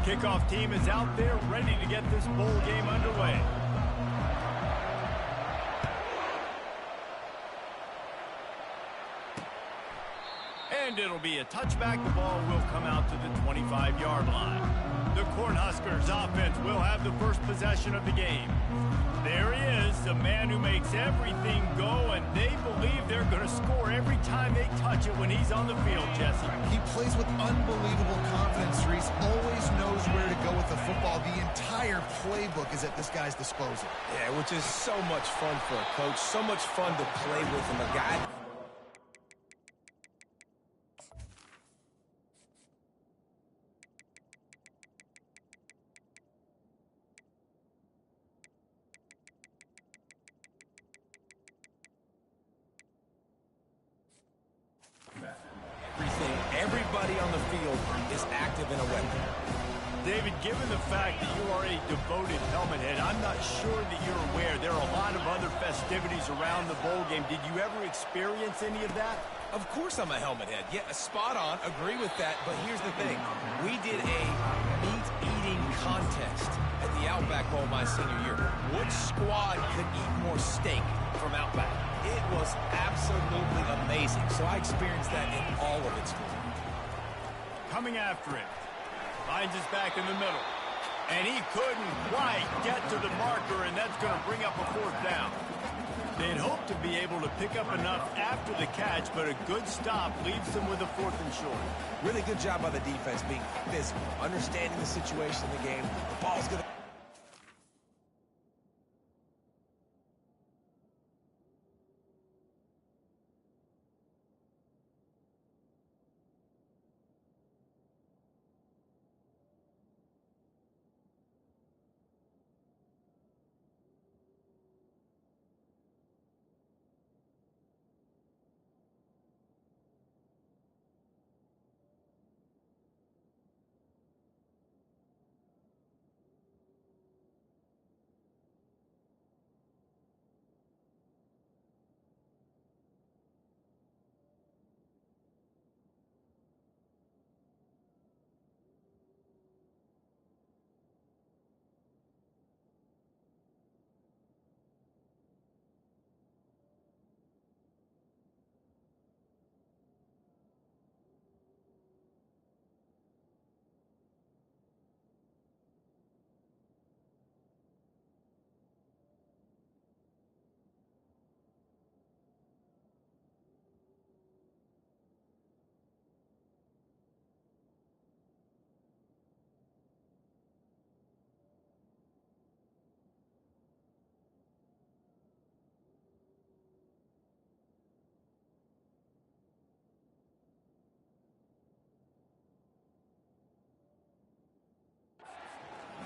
Kickoff team is out there ready to get this bowl game underway. And it'll be a touchback. The ball will come out to the 25-yard line. The Cornhuskers offense will have the first possession of the game. There he is, the man who makes everything go, and they believe they're going to score every time they touch it when he's on the field, Jesse. He plays with unbelievable confidence, Reese. Always knows where to go with the football. The entire playbook is at this guy's disposal. Yeah, which is so much fun for a coach, so much fun to play with him, a guy. Everybody on the field is active in a weapon. David, given the fact that you are a devoted helmet head, I'm not sure that you're aware there are a lot of other festivities around the bowl game. Did you ever experience any of that? Of course I'm a helmet head. Yeah, spot on. Agree with that. But here's the thing. We did a meat-eating contest at the Outback Bowl my senior year. Which squad could eat more steak from Outback? It was absolutely amazing. So I experienced that in all of its glory. Coming after it. Finds his back in the middle. And he couldn't quite get to the marker, and that's going to bring up a fourth down. They'd hoped to be able to pick up enough after the catch, but a good stop leaves them with a 4th and short. Really good job by the defense being physical, understanding the situation in the game. The ball's going to...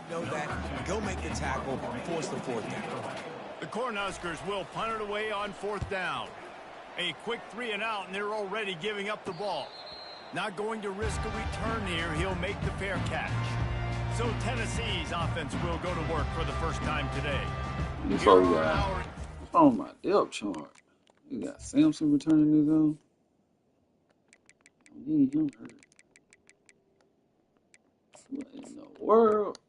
know that, go make the tackle, force the 4th down. The Cornhuskers will punt it away on 4th down. A quick 3 and out, and they're already giving up the ball. Not going to risk a return here. He'll make the fair catch. So Tennessee's offense will go to work for the first time today. Before we got on my depth chart, we got Samson returning his own. I need him hurt. What in the world?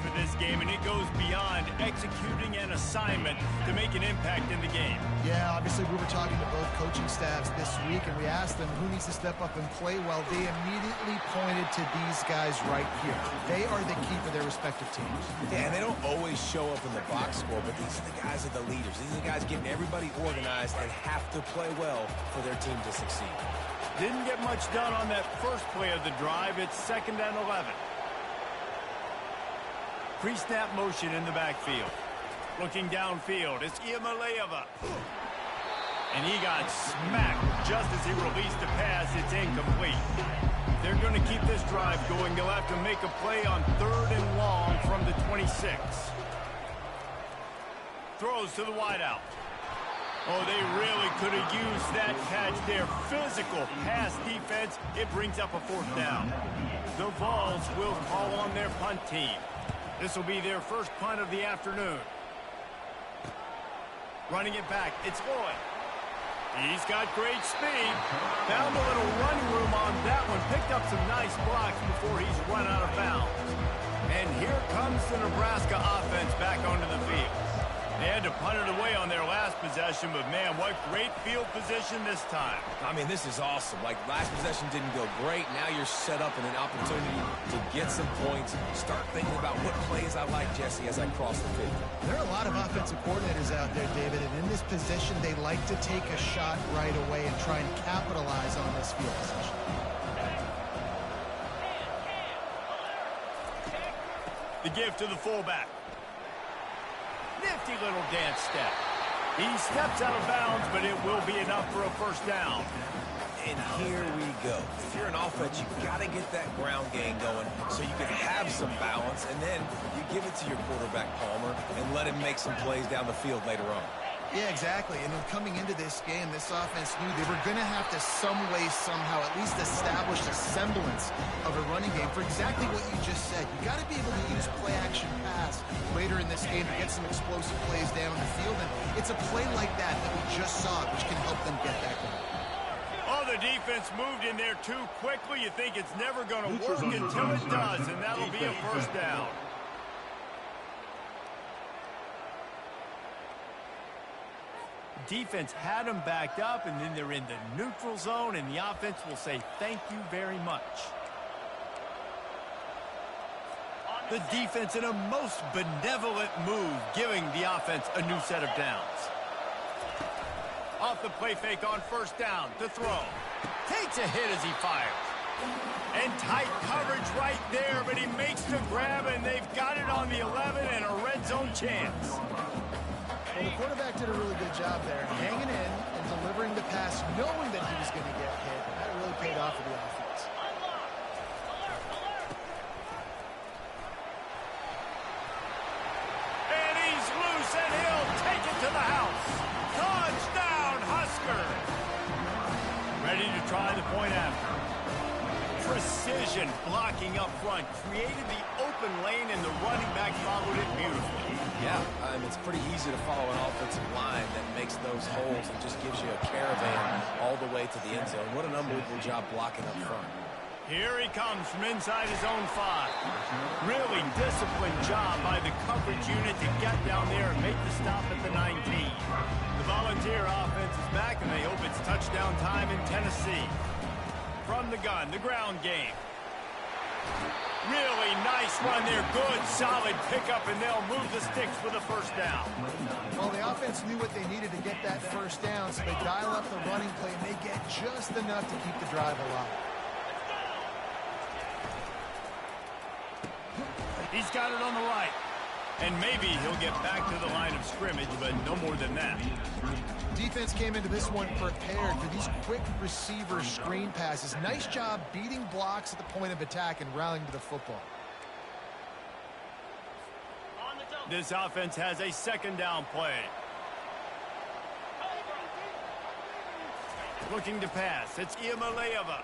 For this game, and it goes beyond executing an assignment to make an impact in the game. Yeah, obviously we were talking to both coaching staffs this week, and we asked them who needs to step up and play well. They immediately pointed to these guys right here. They are the key for their respective teams. Yeah, and they don't always show up in the box score, but these are the guys that are the leaders. These are the guys getting everybody organized and have to play well for their team to succeed. Didn't get much done on that first play of the drive. It's 2nd and 11. Pre-snap motion in the backfield. Looking downfield, it's Iamaleava. And he got smacked just as he released the pass. It's incomplete. They're going to keep this drive going. They'll have to make a play on 3rd and long from the 26. Throws to the wideout. Oh, they really could have used that catch there. Physical pass defense. It brings up a 4th down. The Vols will call on their punt team. This will be their first punt of the afternoon. Running it back, it's Lloyd. He's got great speed. Found a little running room on that one. Picked up some nice blocks before he's run out of bounds. And here comes the Nebraska offense back onto the field. They had to punt it away on their last possession, but, man, what great field position this time. I mean, this is awesome. Like, last possession didn't go great. Now you're set up in an opportunity to get some points. Start thinking about what plays I like, Jesse, as I cross the field. There are a lot of offensive coordinators out there, David, and in this position, they like to take a shot right away and try and capitalize on this field position. The give to the fullback. Nifty little dance step. He steps out of bounds, but it will be enough for a first down. And here we go. If you're an offense, you've got to get that ground game going so you can have some balance, and then you give it to your quarterback, Palmer, and let him make some plays down the field later on. Yeah, exactly. And then coming into this game, this offense knew they were going to have to some way, somehow, at least establish a semblance of a running game for exactly what you just said. You got to be able to use play-action pass later in this game to get some explosive plays down the field. And it's a play like that that we just saw, which can help them get that going. Oh, the defense moved in there too quickly. You think it's never going to work until it does, and that'll be a first down. Defense had them backed up, and then they're in the neutral zone, and the offense will say thank you very much. The defense in a most benevolent move, giving the offense a new set of downs. Off the play fake on first down to throw. Takes a hit as he fires. And tight coverage right there, but he makes the grab, and they've got it on the 11 and a red zone chance. Well, the quarterback did a really good job there, hanging in and delivering the pass, knowing that he was going to get hit. That really paid off for the offense. And he's loose, and he'll take it to the house. Touchdown, Husker! Ready to try the point after. Precision blocking up front created the open lane, and the running back followed it beautifully. Yeah, it's pretty easy to follow an offensive line that makes those holes and just gives you a caravan all the way to the end zone. What an unbelievable job blocking up front. Here he comes from inside his own 5. Really disciplined job by the coverage unit to get down there and make the stop at the 19. The Volunteer offense is back, and they hope it's touchdown time in Tennessee. From the gun, the ground game. Really nice run there. Good, solid pickup, and they'll move the sticks for the first down. Well, the offense knew what they needed to get that first down, so they dial up the running play, and they get just enough to keep the drive alive. He's got it on the right. And maybe he'll get back to the line of scrimmage, but no more than that. Defense came into this one prepared for these quick receiver screen passes. Nice job beating blocks at the point of attack and rallying to the football. This offense has a second down play. Looking to pass. It's Iamaleava.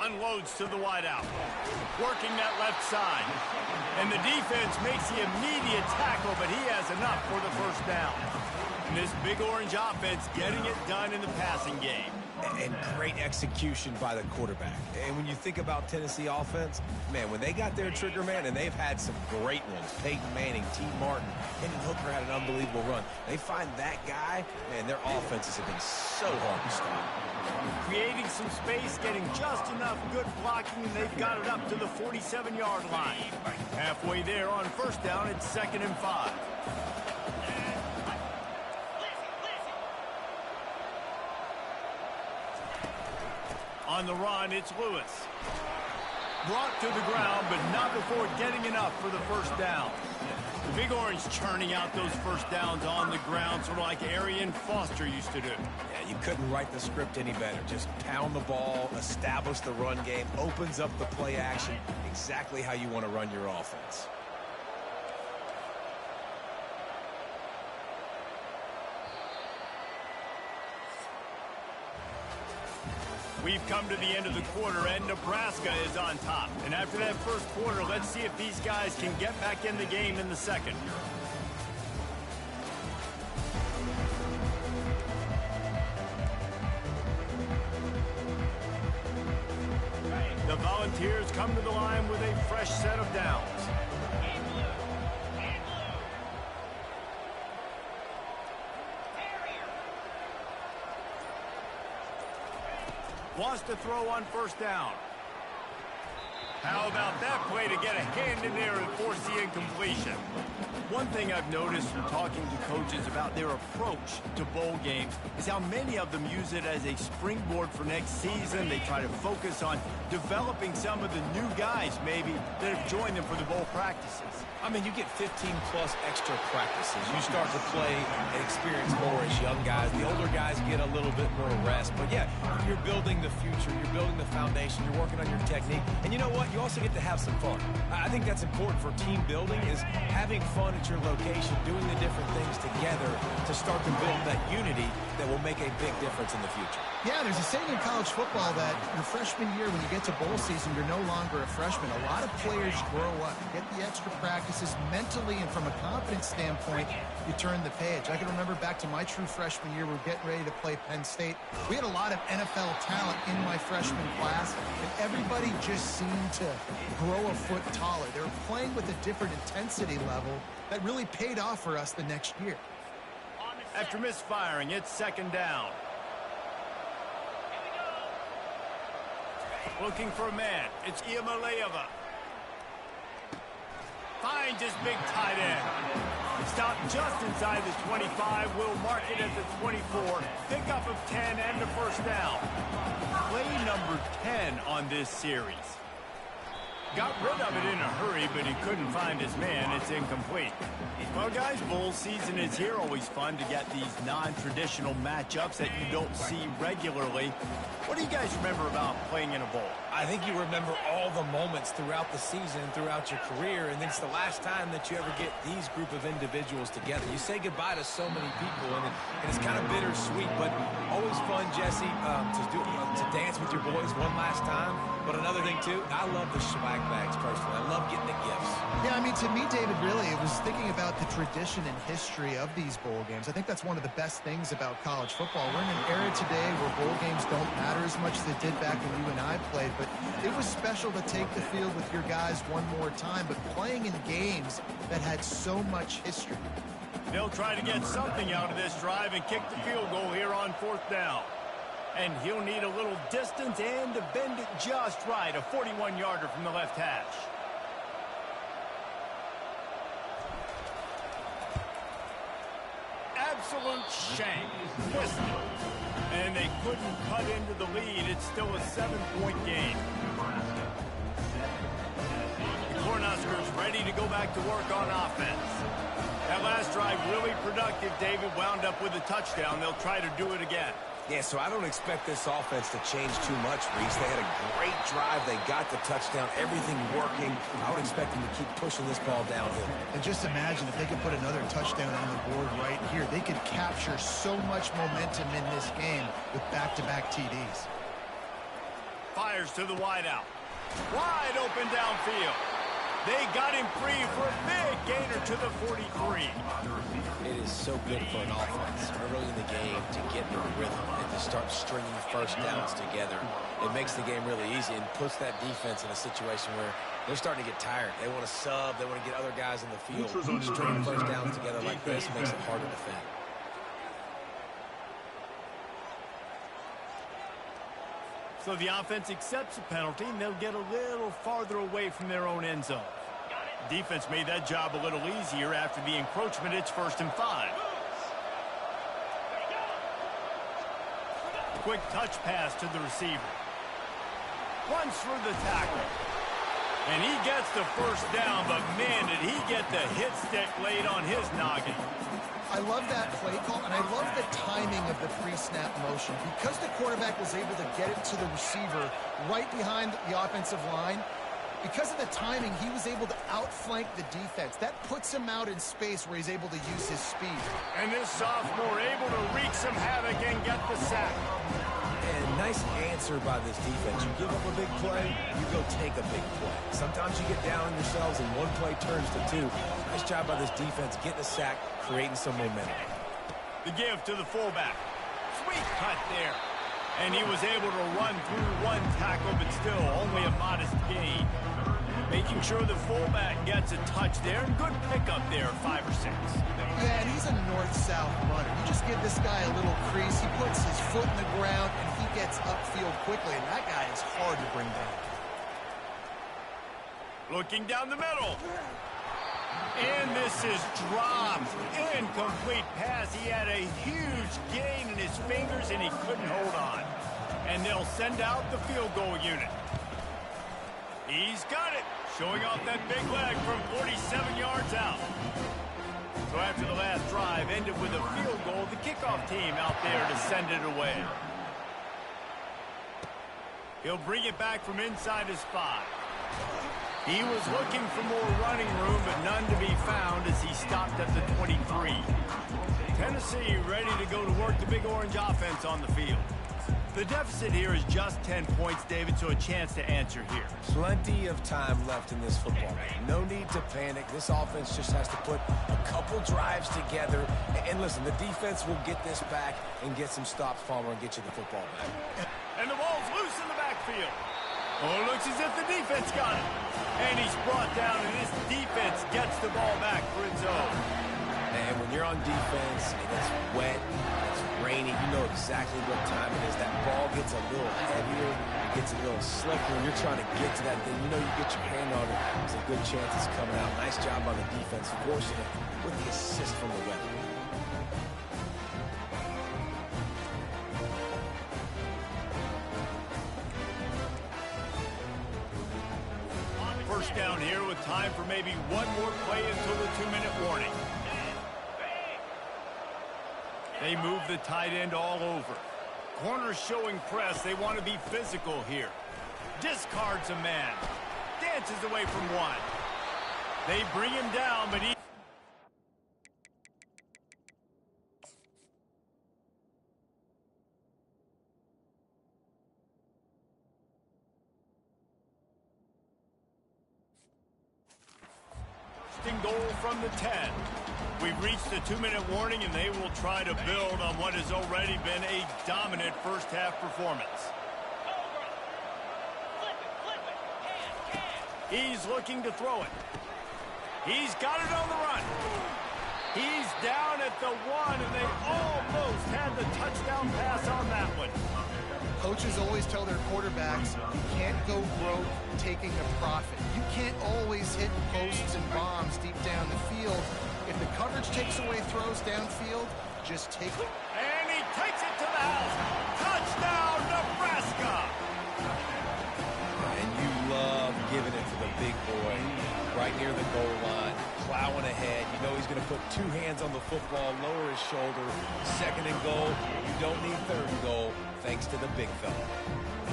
Unloads to the wideout. Working that left side. And the defense makes the immediate tackle, but he has enough for the first down. And this Big Orange offense getting it done in the passing game. And great execution by the quarterback. And when you think about Tennessee offense, man, when they got their trigger man, and they've had some great ones, Peyton Manning, T. Martin, and Hooker had an unbelievable run. They find that guy, man, their offenses have been so hard to stop. Creating some space, getting just enough good blocking, and they've got it up to the 47-yard line. Halfway there on first down, it's 2nd and 5. On the run, it's Lewis. Brought to the ground, but not before getting enough for the first down. The Big Orange churning out those first downs on the ground, sort of like Arian Foster used to do. Yeah, you couldn't write the script any better. Just pound the ball, establish the run game, opens up the play action, exactly how you want to run your offense. We've come to the end of the quarter, and Nebraska is on top. And after that first quarter, let's see if these guys can get back in the game in the second. The Volunteers come to the line with a fresh set of downs. Wants to throw on first down. How about that play to get a hand in there and force the incompletion? One thing I've noticed from talking to coaches about their approach to bowl games is how many of them use it as a springboard for next season. They try to focus on developing some of the new guys, maybe, that have joined them for the bowl practices. I mean, you get 15-plus extra practices. You start to play and experience more as young guys. The older guys get a little bit more rest. But, yeah, you're building the future. You're building the foundation. You're working on your technique. And you know what? You also get to have some fun. I think that's important for team building, is having fun at your location, doing the different things together to start to build that unity that will make a big difference in the future. Yeah, there's a saying in college football that your freshman year, when you get to bowl season, you're no longer a freshman. A lot of players grow up, get the extra practices mentally, and from a confidence standpoint, you turn the page. I can remember back to my true freshman year, we were getting ready to play Penn State. We had a lot of NFL talent in my freshman class, and everybody just seemed to grow a foot taller. They were playing with a different intensity level that really paid off for us the next year. After misfiring, it's second down. Looking for a man. It's Iamaleava. Finds his big tight end. Stopped just inside the 25. Will mark it at the 24. Pickup of 10 and the first down. Play number 10 on this series. Got rid of it in a hurry, but he couldn't find his man. It's incomplete. Well, guys, bowl season is here. Always fun to get these non-traditional matchups that you don't see regularly. What do you guys remember about playing in a bowl? I think you remember all the moments throughout the season, throughout your career, and it's the last time that you ever get these group of individuals together. You say goodbye to so many people, and it's kind of bittersweet, but always fun, Jesse, to dance with your boys one last time. But another thing, too, I love the swag bags, personally. I love getting the gifts. Yeah, I mean, to me, David, really, it was thinking about the tradition and history of these bowl games. I think that's one of the best things about college football. We're in an era today where bowl games don't matter as much as they did back when you and I played, but it was special to take the field with your guys one more time, but playing in games that had so much history. They'll try to get something out of this drive and kick the field goal here on fourth down. And he'll need a little distance and to bend it just right. A 41-yarder from the left hash. Absolute shank. Missed it. And they couldn't cut into the lead. It's still a 7-point game. The Cornhuskers ready to go back to work on offense. That last drive really productive. David wound up with a touchdown. They'll try to do it again. Yeah, so I don't expect this offense to change too much, Reese. They had a great drive. They got the touchdown. Everything working. I would expect them to keep pushing this ball downhill. And just imagine if they could put another touchdown on the board right here. They could capture so much momentum in this game with back-to-back TDs. Fires to the wideout. Wide open downfield. They got him free for a big gainer to the 43. It is so good for an offense early in the game to get in a rhythm and to start stringing first downs together. It makes the game really easy and puts that defense in a situation where they're starting to get tired. They want to sub. They want to get other guys in the field. Stringing first downs together like this makes it hard to defend. So the offense accepts a penalty, and they'll get a little farther away from their own end zone. Defense made that job a little easier after the encroachment. It's 1st and 5. Quick touch pass to the receiver. Runs through the tackle. And he gets the first down, but man, did he get the hit stick laid on his noggin. I love that play call, and I love the timing of the pre-snap motion. Because the quarterback was able to get it to the receiver right behind the offensive line, because of the timing, he was able to outflank the defense. That puts him out in space where he's able to use his speed. And this sophomore able to wreak some havoc and get the sack. And nice answer by this defense. You give up a big play, you go take a big play. Sometimes you get down on yourselves and one play turns to two. Nice job by this defense getting a sack, creating some momentum. The give to the fullback. Sweet cut there. And he was able to run through one tackle, but still only a modest gain. Making sure the fullback gets a touch there, and good pickup there, 5 or 6. Yeah, and he's a north-south runner. You just give this guy a little crease, he puts his foot in the ground, and he gets upfield quickly, and that guy is hard to bring down. Looking down the middle. And this is dropped. Incomplete pass. He had a huge gain in his fingers, and he couldn't hold on. And they'll send out the field goal unit. He's got it. Showing off that big leg from 47 yards out. So after the last drive ended with a field goal, the kickoff team out there to send it away. He'll bring it back from inside his 5. He was looking for more running room, but none to be found as he stopped at the 23. Tennessee ready to go to work the Big Orange offense on the field. The deficit here is just 10 points, David, so a chance to answer here. Plenty of time left in this football game. No need to panic. This offense just has to put a couple drives together. And listen, the defense will get this back and get some stops, Palmer, and get you the football back. And the ball's loose in the backfield. Oh, it looks as if the defense got it. And he's brought down, and this defense gets the ball back for its own. And when you're on defense and it's wet, it's rainy, you know exactly what time it is. That ball gets a little heavier, it gets a little slicker, and you're trying to get to that thing. You know you get your hand on it, there's a good chance it's coming out. Nice job on the defense, forcing it with the assist from the weather. First down here with time for maybe one more play until the 2-minute warning. They move the tight end all over. Corners showing press. They want to be physical here. Discards a man. Dances away from one. They bring him down, but he... goal from the 10. We've reached the 2-minute warning, and they will try to build on what has already been a dominant first-half performance. He's looking to throw it. He's got it on the run. He's down at the 1, and they almost had the touchdown pass on that one. Coaches always tell their quarterbacks, you can't go broke taking a profit. You can't always hit posts and bombs deep down the field. If the coverage takes away throws downfield, just take it. And he takes it to the house. Touchdown, Nebraska! And you love giving it to the big boy right near the goal line, plowing ahead. You know he's going to put 2 hands on the football, lower his shoulder. 2nd and goal. You don't need 3rd and goal, thanks to the big fella.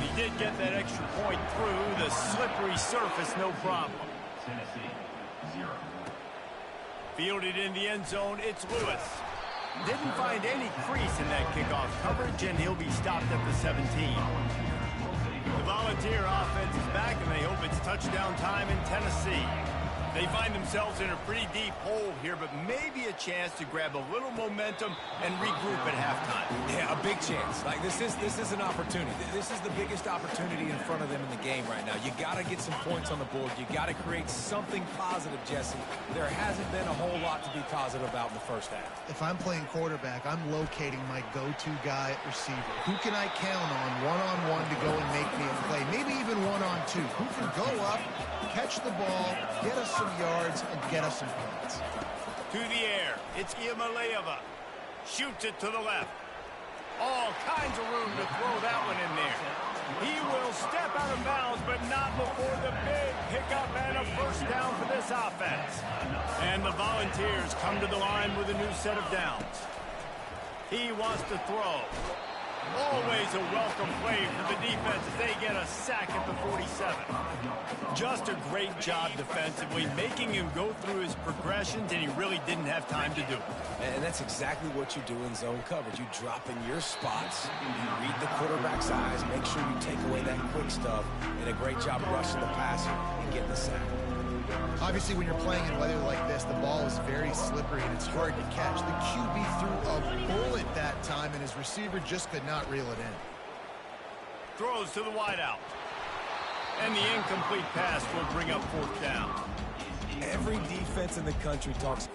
He did get that extra point through the slippery surface, no problem. Tennessee, 0. Fielded in the end zone, it's Lewis. Didn't find any crease in that kickoff coverage, and he'll be stopped at the 17. The Volunteer offense is back, and they hope it's touchdown time in Tennessee. They find themselves in a pretty deep hole here, but maybe a chance to grab a little momentum and regroup at halftime. Yeah, a big chance. Like this is an opportunity. This is the biggest opportunity in front of them in the game right now. You got to get some points on the board. You got to create something positive, Jesse. There hasn't been a whole lot to be positive about in the first half. If I'm playing quarterback, I'm locating my go-to guy at receiver. Who can I count on one-on-one to go and make me a play? Maybe even one-on-two. Who can go up, catch the ball, get us some yards, and get us some points. To the air, it's Iamaleava. Shoots it to the left. All kinds of room to throw that one in there. He will step out of bounds, but not before the big pickup and a first down for this offense. And the Volunteers come to the line with a new set of downs. He wants to throw. Always a welcome play for the defense as they get a sack at the 47. Just a great job defensively, making him go through his progressions, and he really didn't have time to do it. And that's exactly what you do in zone coverage. You drop in your spots, you read the quarterback's eyes, make sure you take away that quick stuff, and a great job rushing the passer and getting the sack. Obviously, when you're playing in weather like this, the ball is very slippery and it's hard to catch. The QB threw a bullet that time, and his receiver just could not reel it in. throws to the wideout. And the incomplete pass will bring up 4th down. Every defense in the country talks.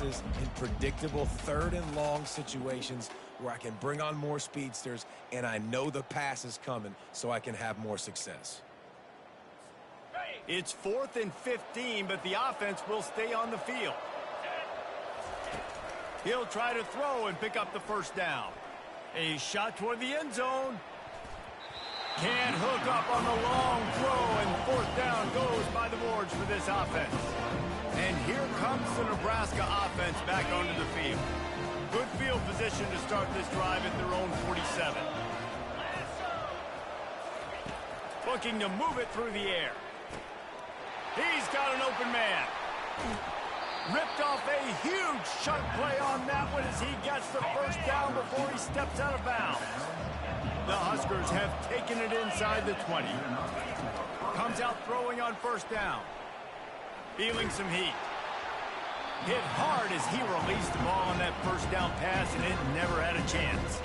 In predictable 3rd and long situations where I can bring on more speedsters and I know the pass is coming so I can have more success. It's 4th and 15, but the offense will stay on the field. He'll try to throw and pick up the 1st down. A shot toward the end zone. Can't hook up on the long throw, and 4th down goes by the boards for this offense. And here comes the Nebraska offense back onto the field. Good field position to start this drive at their own 47. Looking to move it through the air. He's got an open man. Ripped off a huge chunk play on that one as he gets the 1st down before he steps out of bounds. The Huskers have taken it inside the 20. Comes out throwing on 1st down. Feeling some heat. Hit hard as he released the ball on that 1st down pass, and it never had a chance.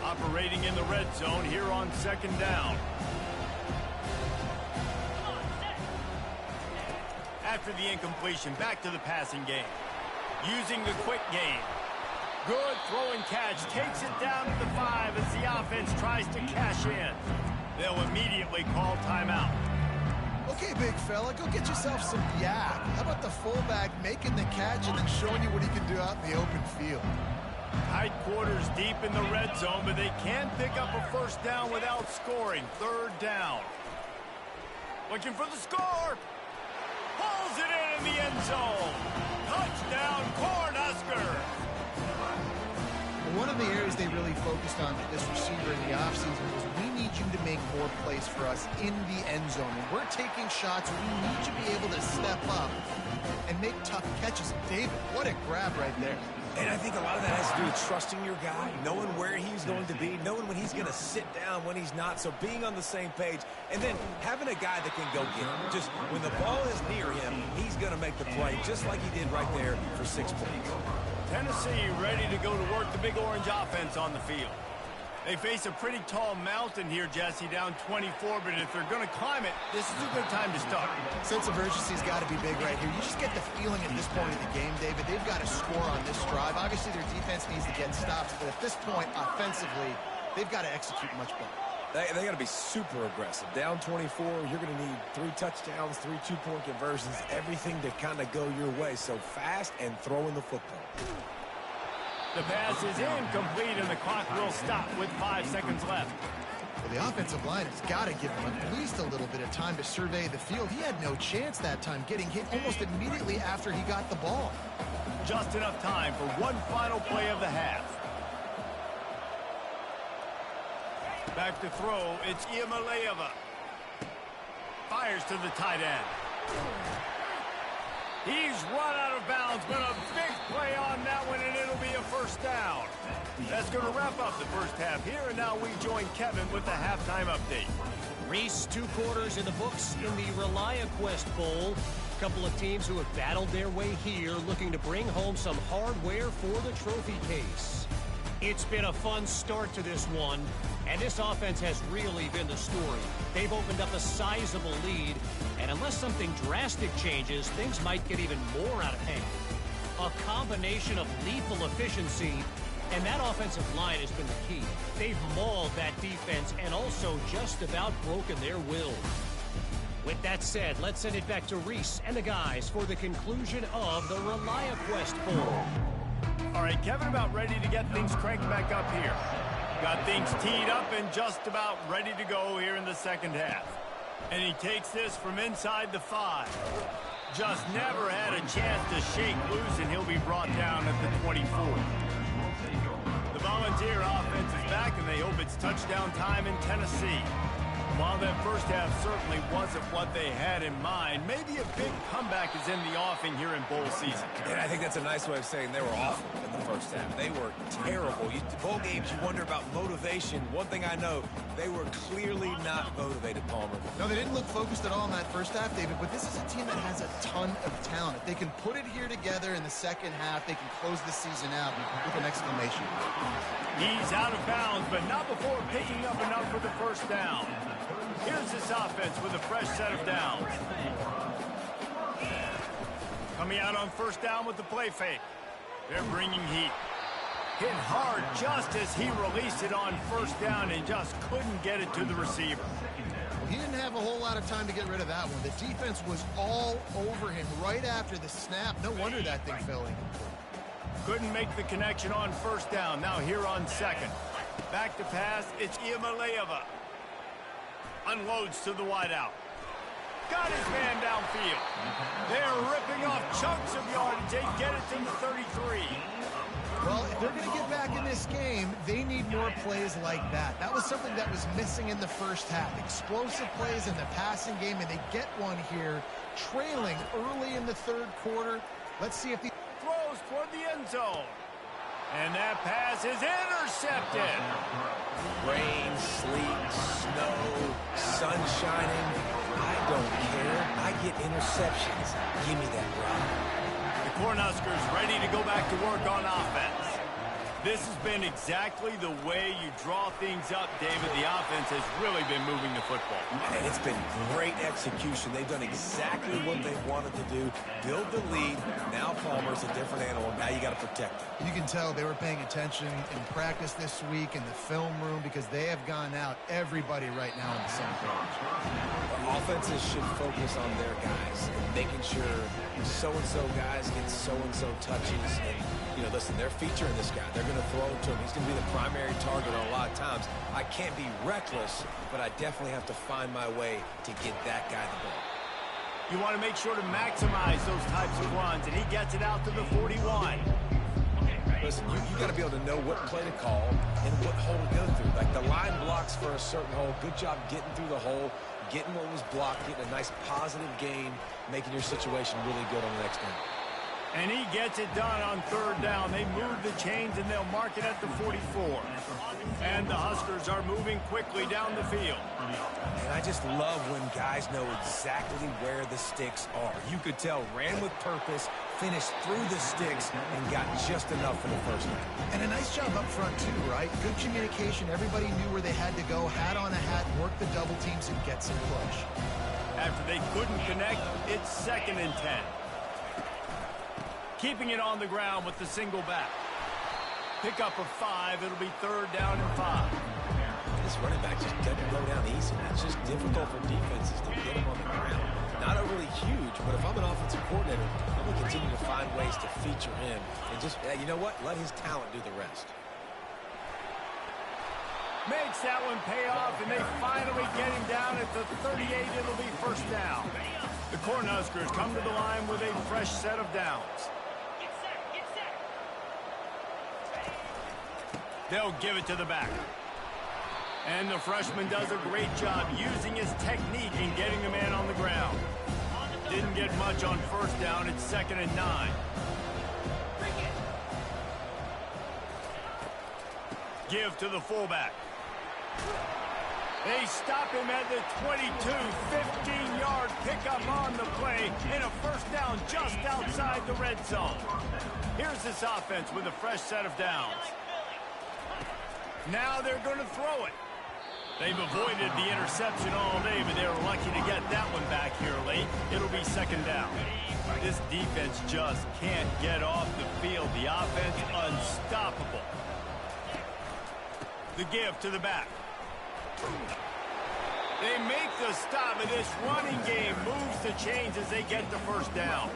Operating in the red zone here on 2nd down. After the incompletion, back to the passing game. Using the quick game. Good throwing catch. Takes it down to the 5 as the offense tries to cash in. They'll immediately call timeout. Okay, big fella, go get yourself some yak. How about the fullback making the catch and then showing you what he can do out in the open field? Tight quarters deep in the red zone, but they can pick up a 1st down without scoring. 3rd down. Looking for the score. Pulls it in the end zone. Touchdown, Cornhuskers. One of the areas they really focused on with this receiver in the offseason was we need you to make more plays for us in the end zone. And we're taking shots. We need you to be able to step up and make tough catches. David, what a grab right there. And I think a lot of that has to do with trusting your guy, knowing where he's going to be, knowing when he's going to sit down, when he's not, so being on the same page, and then having a guy that can go get him. Just when the ball is near him, he's going to make the play, just like he did right there for 6 points. Tennessee ready to go to work the Big Orange offense on the field. They face a pretty tall mountain here, Jesse, down 24, but if they're going to climb it, this is a good time to start. Sense of urgency's got to be big right here. You just get the feeling at this point of the game, David, they've got to score on this drive. Obviously, their defense needs to get stops, but at this point, offensively, they've got to execute much better. They got to be super aggressive. Down 24, you're going to need 3 touchdowns, 3 two-point conversions, everything to kind of go your way. So fast and throwing the football. The pass is incomplete, and the clock will stop with 5 seconds left. Well, the offensive line has got to give him at least a little bit of time to survey the field. He had no chance that time, getting hit almost immediately after he got the ball. Just enough time for one final play of the half. Back to throw, it's Iamaleava. Fires to the tight end. He's run out of bounds, but a big play on that one, and it'll be a 1st down. That's going to wrap up the first half here, and now we join Kevin with the halftime update. Reese, 2 quarters in the books in the Reliaquest Bowl. A couple of teams who have battled their way here, looking to bring home some hardware for the trophy case. It's been a fun start to this one, and this offense has really been the story. They've opened up a sizable lead, and unless something drastic changes, things might get even more out of hand. A combination of lethal efficiency, and that offensive line has been the key. They've mauled that defense and also just about broken their will. With that said, let's send it back to Reese and the guys for the conclusion of the Reliaquest Bowl. All right, Kevin, about ready to get things cranked back up here. Got things teed up and just about ready to go here in the second half. And he takes this from inside the 5. Just never had a chance to shake loose, and he'll be brought down at the 24. The Volunteer offense is back, and they hope it's touchdown time in Tennessee. While that first half certainly wasn't what they had in mind, maybe a big comeback is in the offing here in bowl season. And I think that's a nice way of saying they were awful in the first half. They were terrible. Bowl games, you wonder about motivation. One thing I know, they were clearly not motivated, Palmer. No, they didn't look focused at all in that first half, David, but this is a team that has a ton of talent. If they can put it here together in the second half, they can close the season out with an exclamation. He's out of bounds, but not before picking up enough for the first down. Here's this offense with a fresh set of downs. Coming out on first down with the play fake. They're bringing heat. Hit hard just as he released it on first down and just couldn't get it to the receiver. He didn't have a whole lot of time to get rid of that one. The defense was all over him right after the snap. No wonder that thing fell incomplete. Couldn't make the connection on first down. Now here on second. Back to pass. It's Iamaleava. Unloads to the wideout. Got his man downfield. They're ripping off chunks of yardage. They get it to the 33. Well, if they're going to get back in this game, they need more plays like that. That was something that was missing in the first half. Explosive plays in the passing game, and they get one here, trailing early in the third quarter. Let's see if he throws toward the end zone. And that pass is intercepted. Rain, sleet, snow, sun shining. I don't care. I get interceptions. Give me that rock. The Cornhuskers ready to go back to work on offense. This has been exactly the way you draw things up, David. The offense has really been moving the football. And it's been great execution. They've done exactly what they wanted to do. Build the lead. Now Palmer's a different animal. Now you got to protect him. You can tell they were paying attention in practice this week in the film room because they have gone out everybody right now in the same page. The offenses should focus on their guys and making sure so-and-so guys get so-and-so touches. And, you know, listen, they're featuring this guy. They're going to throw it to him. He's going to be the primary target a lot of times. I can't be reckless, but I definitely have to find my way to get that guy the ball. You want to make sure to maximize those types of runs, and he gets it out to the 41. Listen, you got to be able to know what play to call and what hole to go through. Like the line blocks for a certain hole. Good job getting through the hole, getting what was blocked, getting a nice positive gain, making your situation really good on the next down. And he gets it done on third down. They move the chains, and they'll mark it at the 44. And the Huskers are moving quickly down the field. And I just love when guys know exactly where the sticks are. You could tell, ran with purpose, finished through the sticks, and got just enough for the first down. And a nice job up front, too, right? Good communication. Everybody knew where they had to go, hat on a hat, work the double teams, and get some push. After they couldn't connect, it's 2nd and 10. Keeping it on the ground with the single back. Pick up of 5. It'll be 3rd down and 5. This running back just doesn't go down easy. It's just difficult for defenses to get him on the ground. Not overly huge, but if I'm an offensive coordinator, I'm going to continue to find ways to feature him. And just, you know what? Let his talent do the rest. Makes that one pay off, and they finally get him down at the 38. It'll be 1st down. The Cornhuskers come to the line with a fresh set of downs. They'll give it to the back. And the freshman does a great job using his technique in getting the man on the ground. Didn't get much on 1st down. It's 2nd and 9. Give to the fullback. They stop him at the 22, 15-yard pickup on the play, and a 1st down just outside the red zone. Here's this offense with a fresh set of downs. Now they're going to throw it. They've avoided the interception all day, but they were lucky to get that one back here late. It'll be 2nd down. This defense just can't get off the field. The offense unstoppable. The give to the back. They make the stop, and this running game moves the chains as they get the 1st down.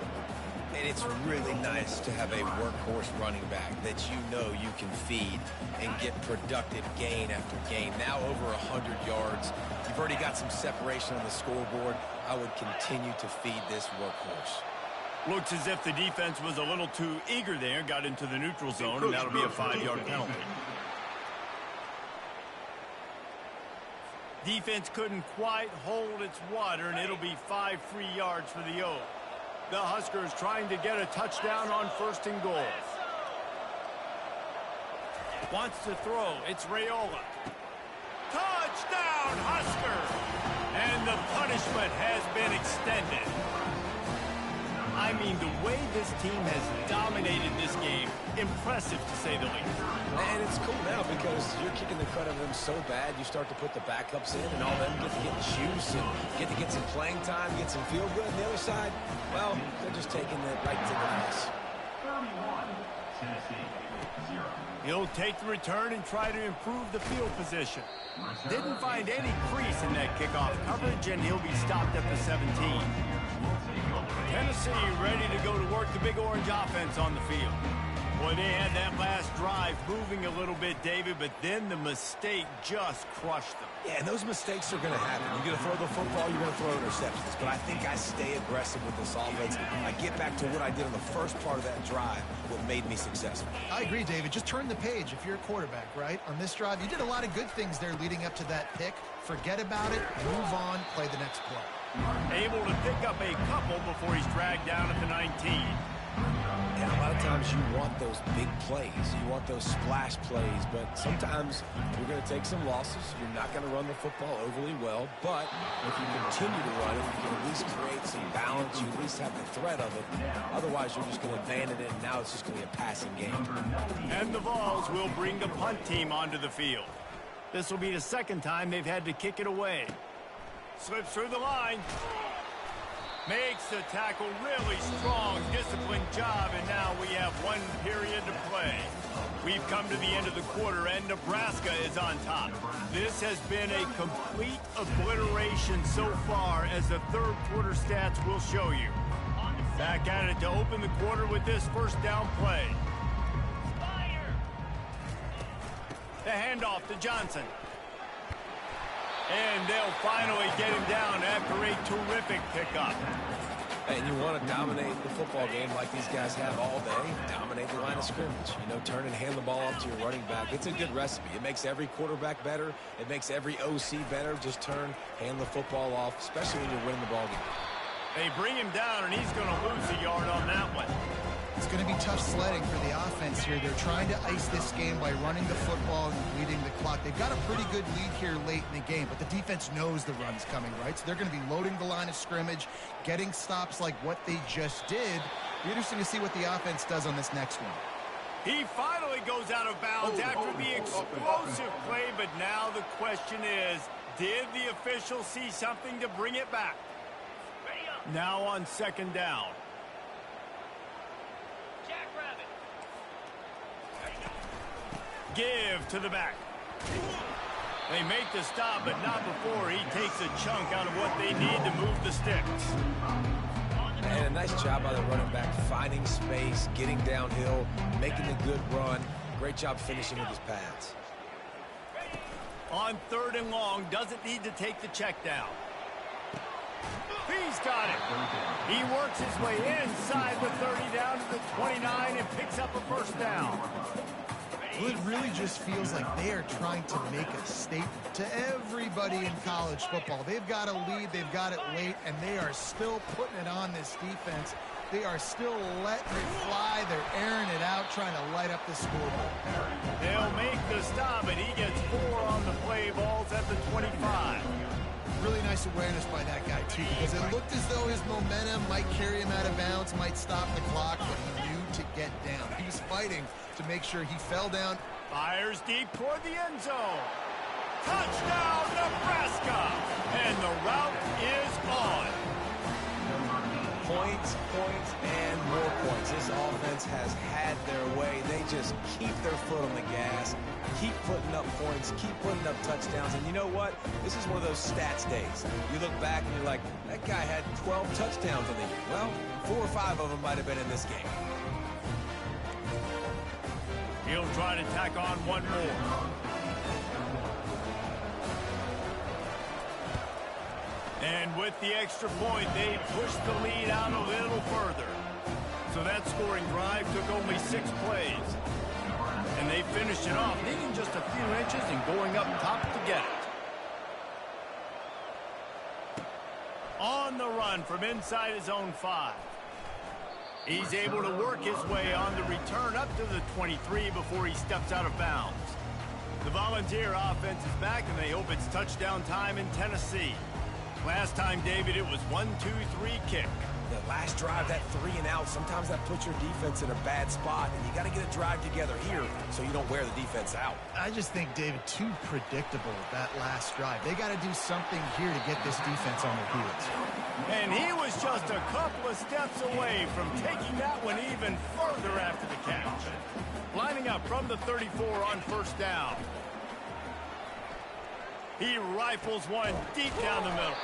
And it's really nice to have a workhorse running back that you know you can feed and get productive gain after gain. Now over 100 yards. You've already got some separation on the scoreboard. I would continue to feed this workhorse. Looks as if the defense was a little too eager there, got into the neutral zone, and that'll be a 5-yard penalty. defense couldn't quite hold its water, and it'll be 5 free yards for the Oak. The Huskers trying to get a touchdown on 1st and goal. Wants to throw. It's Raiola. Touchdown, Husker! And the punishment has been extended. I mean, the way this team has dominated this game, impressive to say the least. And it's cool now because you're kicking the crud out of them so bad, you start to put the backups in, and all them get to get juice and get to get some playing time, get some feel good. And the other side, well, they're just taking it right to the house. 31, Tennessee, 0. He'll take the return and try to improve the field position. Didn't find any crease in that kickoff coverage, and he'll be stopped at the 17. Tennessee ready to go to work the Big Orange offense on the field. Boy, they had that last drive moving a little bit, David, but then the mistake just crushed them. Yeah, and those mistakes are going to happen. You're going to throw the football, you're going to throw interceptions. But I think I stay aggressive with this offense. I get back to what I did on the first part of that drive, what made me successful. I agree, David. Just turn the page if you're a quarterback, right? On this drive, you did a lot of good things there leading up to that pick. Forget about it, move on, play the next play. Able to pick up a couple before he's dragged down at the 19. And a lot of times you want those big plays. You want those splash plays. But sometimes you're going to take some losses. You're not going to run the football overly well. But if you continue to run it, you can at least create some balance. You at least have the threat of it. Otherwise, you're just going to abandon it, and now it's just going to be a passing game. And the Vols will bring the punt team onto the field. This will be the second time they've had to kick it away. Slips through the line. Makes the tackle really strong, disciplined job, and now we have 1 period to play. We've come to the end of the quarter, and Nebraska is on top. This has been a complete obliteration so far, as the third quarter stats will show you. Back at it to open the quarter with this first down play. The handoff to Johnson. And they'll finally get him down after a terrific pickup. And you want to dominate the football game like these guys have all day. Dominate the line of scrimmage. You know, turn and hand the ball off to your running back. It's a good recipe. It makes every quarterback better. It makes every OC better. Just turn, hand the football off, especially when you're winning the ball game. They bring him down, and he's going to lose a yard on that one. It's going to be tough sledding for the offense here. They're trying to ice this game by running the football and bleeding the clock. They've got a pretty good lead here late in the game, but the defense knows the run's coming, right? So they're going to be loading the line of scrimmage, getting stops like what they just did. Be interesting to see what the offense does on this next one. He finally goes out of bounds after the explosive play, but now the question is, did the official see something to bring it back? Now on 2nd down. Give to the back. They make the stop, but not before he takes a chunk out of what they need to move the sticks. And a nice job by the running back, finding space, getting downhill, making a good run. Great job finishing with his pads. On 3rd and long, doesn't need to take the check down. He's got it. He works his way inside the 30 down to the 29 and picks up a 1st down. Well, it really just feels like they are trying to make a statement to everybody in college football. They've got a lead, they've got it late, and they are still putting it on this defense. They are still letting it fly. They're airing it out, trying to light up the scoreboard. They'll make the stop, and he gets 4 on the play. Balls at the 25. Really nice awareness by that guy, too, because it looked as though his momentum might carry him out of bounds, might stop the clock, but he knew to get down. He was fighting to make sure he fell down. Fires deep toward the end zone. Touchdown, Nebraska! And the route is on. Points, points, and more points. This offense has had their way. They just keep their foot on the gas, keep putting up points, keep putting up touchdowns. And you know what? This is one of those stats days. You look back and you're like, that guy had 12 touchdowns on the year. Well, 4 or 5 of them might have been in this game. He'll try to tack on one more. And with the extra point, they pushed the lead out a little further. So that scoring drive took only 6 plays. And they finished it off, needing just a few inches and going up top to get it. On the run from inside his own 5. He's able to work his way on the return up to the 23 before he steps out of bounds. The Volunteer offense is back, and they hope it's touchdown time in Tennessee. Last time, David, it was 1-2-3 kick. The last drive, that 3 and out, sometimes that puts your defense in a bad spot, and you got to get a drive together here so you don't wear the defense out. I just think, David, too predictable that last drive. They got to do something here to get this defense on their heels. And he was just a couple of steps away from taking that one even further after the catch. Lining up from the 34 on first down. He rifles one deep down the middle.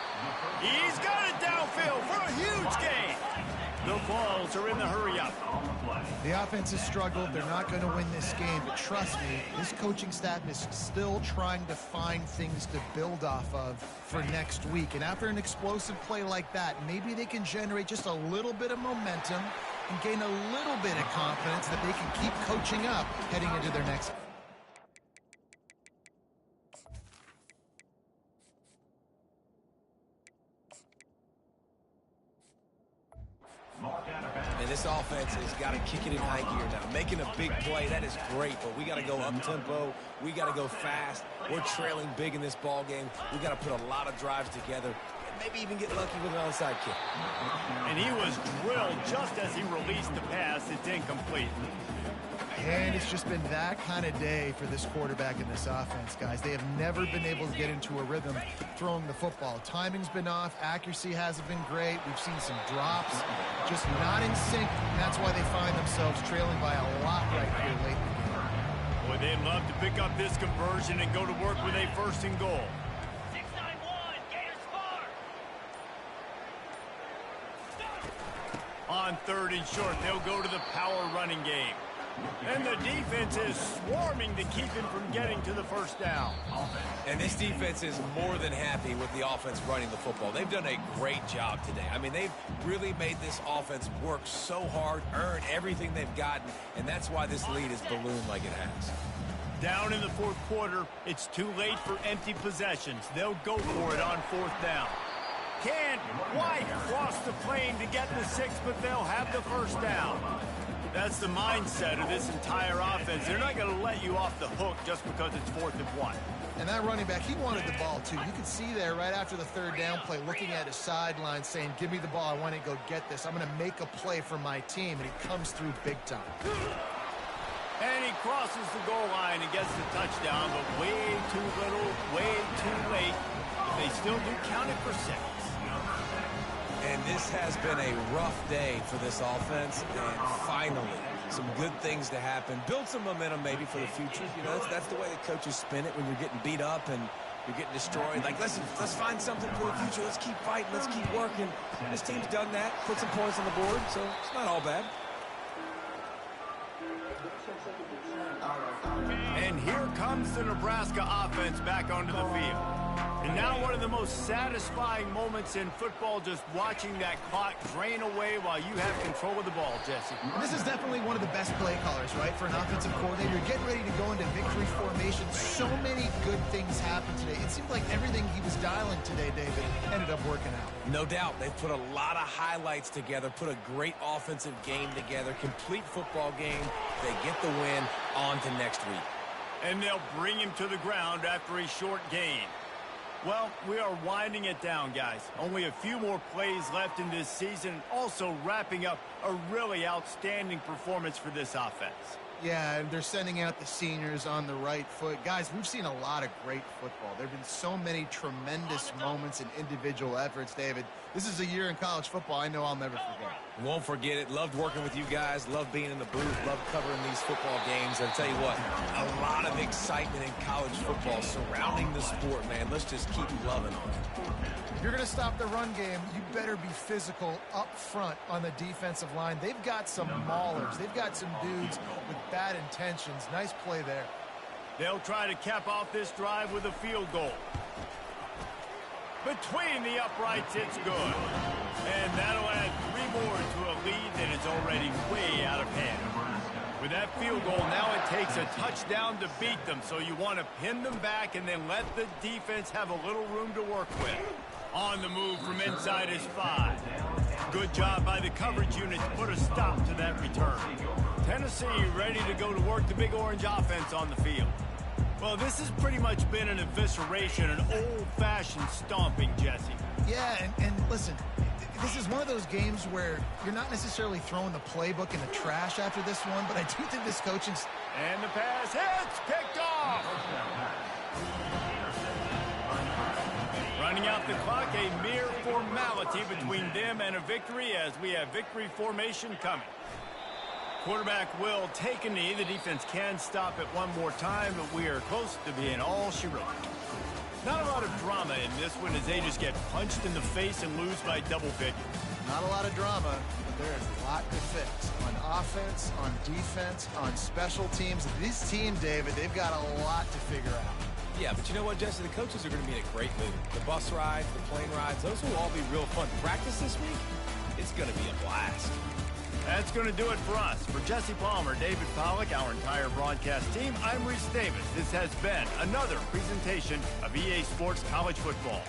He's got it downfield for a huge gain. The balls are in the hurry-up. The offense has struggled. They're not going to win this game, but trust me, this coaching staff is still trying to find things to build off of for next week. And after an explosive play like that, maybe they can generate just a little bit of momentum and gain a little bit of confidence that they can keep coaching up heading into their next. And this offense has got to kick it in high gear now. Making a big play, that is great, but we got to go up-tempo. We got to go fast. We're trailing big in this ball game. We got to put a lot of drives together and maybe even get lucky with an onside kick. And he was drilled just as he released the pass. It's incomplete. And it's just been that kind of day for this quarterback in this offense, guys. They have never been able to get into a rhythm throwing the football. Timing's been off. Accuracy hasn't been great. We've seen some drops, just not in sync. And that's why they find themselves trailing by a lot right here late in the game. Boy, they'd love to pick up this conversion and go to work with a first and goal. 691, Gators score. On third and short, they'll go to the power running game. And the defense is swarming to keep him from getting to the first down. And this defense is more than happy with the offense running the football. They've done a great job today. I mean, they've really made this offense work so hard, earn everything they've gotten, and that's why this lead is ballooned like it has. Down in the fourth quarter, it's too late for empty possessions. They'll go for it on fourth down. Can't quite cross the plane to get the 6, but they'll have the first down. That's the mindset of this entire offense. They're not going to let you off the hook just because it's 4th and 1. And that running back, he wanted the ball too. You could see there right after the third down play, looking at his sideline saying, give me the ball, I want to go get this. I'm going to make a play for my team, and he comes through big time. And he crosses the goal line and gets the touchdown, but way too little, way too late. But they still do count it for 6. And this has been a rough day for this offense, and finally, some good things to happen. Build some momentum maybe for the future. You know, that's the way the coaches spin it when you're getting beat up and you're getting destroyed. Like, listen, let's find something for the future. Let's keep fighting. Let's keep working. This team's done that, put some points on the board, so it's not all bad. And here comes the Nebraska offense back onto the field. And now one of the most satisfying moments in football, just watching that clock drain away while you have control of the ball, Jesse. This is definitely one of the best play callers, right, for an offensive coordinator. You're getting ready to go into victory formation. So many good things happened today. It seemed like everything he was dialing today, David, ended up working out. No doubt. They've put a lot of highlights together, put a great offensive game together, complete football game. They get the win on to next week. And they'll bring him to the ground after a short gain. Well, we are winding it down, guys. Only a few more plays left in this season. Also wrapping up a really outstanding performance for this offense. Yeah, and they're sending out the seniors on the right foot. Guys, we've seen a lot of great football. There have been so many tremendous moments and individual efforts, David. This is a year in college football I know I'll never forget. Won't forget it. Loved working with you guys. Loved being in the booth. Loved covering these football games. I'll tell you what, a lot of excitement in college football surrounding the sport, man. Let's just keep loving on it. If you're going to stop the run game, you better be physical up front on the defensive line. They've got some maulers. They've got some dudes with bad intentions. Nice play there. They'll try to cap off this drive with a field goal. Between the uprights, it's good. And that'll add 3 more to a lead that is already way out of hand. With that field goal, now it takes a touchdown to beat them, so you want to pin them back and then let the defense have a little room to work with. On the move from inside his 5. Good job by the coverage unit to put a stop to that return. Tennessee ready to go to work the Big Orange offense on the field. Well, this has pretty much been an evisceration, an old-fashioned stomping, Jesse. Yeah, and listen, this is one of those games where you're not necessarily throwing the playbook in the trash after this one, but I do think this coaching... And the pass hits, picked off. Running out the clock, a mere formality between them and a victory as we have victory formation coming. Quarterback will take a knee. The defense can stop it one more time, but we are close to being all she wrote. Not a lot of drama in this one as they just get punched in the face and lose by double figures. Not a lot of drama, but there is a lot to fix on offense, on defense, on special teams. This team, David, they've got a lot to figure out. Yeah, but you know what, Jesse? The coaches are going to be in a great mood. The bus rides, the plane rides, those will all be real fun. Practice this week, it's going to be a blast. That's going to do it for us. For Jesse Palmer, David Pollack, our entire broadcast team, I'm Reese Davis. This has been another presentation of EA Sports College Football.